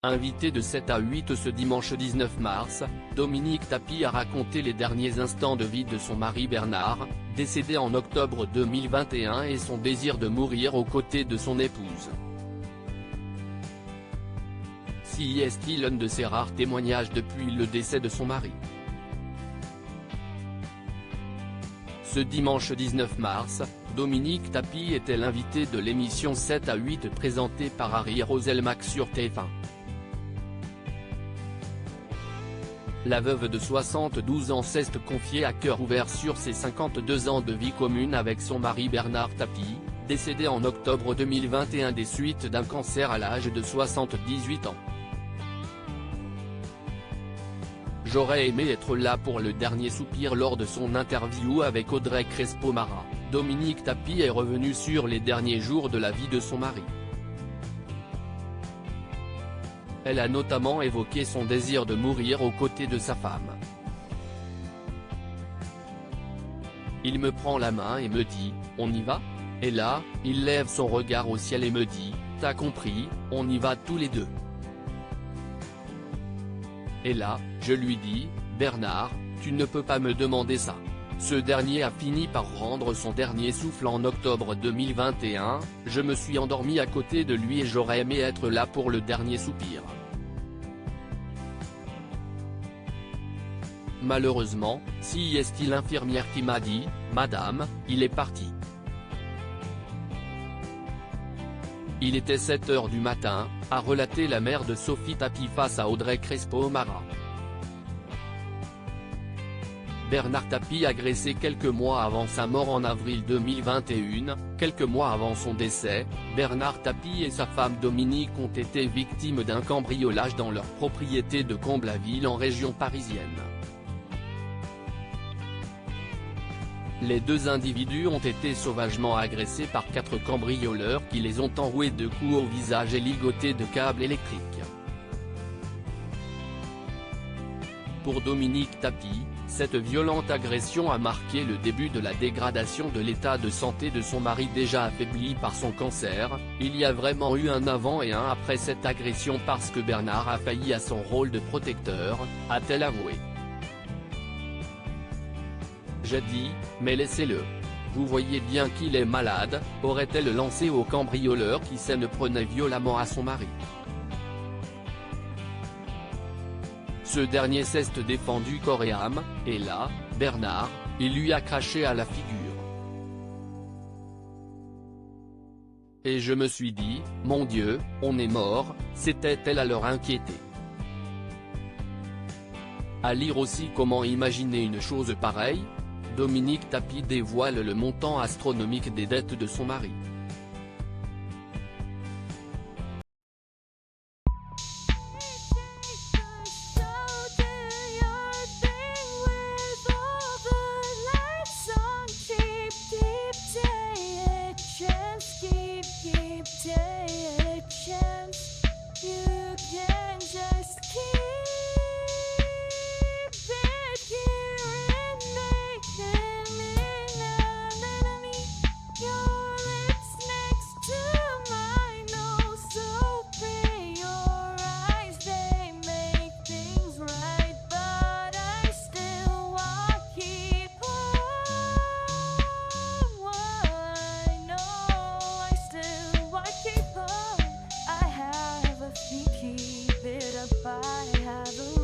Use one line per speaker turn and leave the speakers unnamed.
Invité de 7 à 8 ce dimanche 19 mars, Dominique Tapie a raconté les derniers instants de vie de son mari Bernard, décédé en octobre 2021 et son désir de mourir aux côtés de son épouse. Si est-il l'un de ses rares témoignages depuis le décès de son mari. Ce dimanche 19 mars, Dominique Tapie était l'invité de l'émission 7 à 8 présentée par Harry Roselmack sur TF1. La veuve de 72 ans s'est confiée à cœur ouvert sur ses 52 ans de vie commune avec son mari Bernard Tapie, décédé en octobre 2021 des suites d'un cancer à l'âge de 78 ans. J'aurais aimé être là pour le dernier soupir. Lors de son interview avec Audrey Crespo-Mara, Dominique Tapie est revenu sur les derniers jours de la vie de son mari. Elle a notamment évoqué son désir de mourir aux côtés de sa femme. Il me prend la main et me dit « On y va ?» Et là, il lève son regard au ciel et me dit « T'as compris, on y va tous les deux ?» Et là, je lui dis « Bernard, tu ne peux pas me demander ça. » Ce dernier a fini par rendre son dernier souffle en octobre 2021, je me suis endormi à côté de lui et j'aurais aimé être là pour le dernier soupir. Malheureusement, si est-il l'infirmière qui m'a dit « Madame, il est parti ». Il était 7 h du matin, a relaté la mère de Sophie Tapie face à Audrey Crespo-Mara. Bernard Tapie agressé quelques mois avant sa mort en avril 2021, quelques mois avant son décès, Bernard Tapie et sa femme Dominique ont été victimes d'un cambriolage dans leur propriété de Comble-la-Ville en région parisienne. Les deux individus ont été sauvagement agressés par 4 cambrioleurs qui les ont enroués de coups au visage et ligotés de câbles électriques. Pour Dominique Tapie, cette violente agression a marqué le début de la dégradation de l'état de santé de son mari déjà affaibli par son cancer. Il y a vraiment eu un avant et un après cette agression parce que Bernard a failli à son rôle de protecteur, a-t-elle avoué. J'ai dit, mais laissez-le. Vous voyez bien qu'il est malade, aurait-elle lancé au cambrioleur qui s'en prenait violemment à son mari. Ce dernier s'est défendu corps et âme, et là, Bernard, il lui a craché à la figure. Et je me suis dit, mon Dieu, on est mort, s'était-elle alors inquiétée. À lire aussi comment imaginer une chose pareille. Dominique Tapie dévoile le montant astronomique des dettes de son mari.
Keep it up, I have a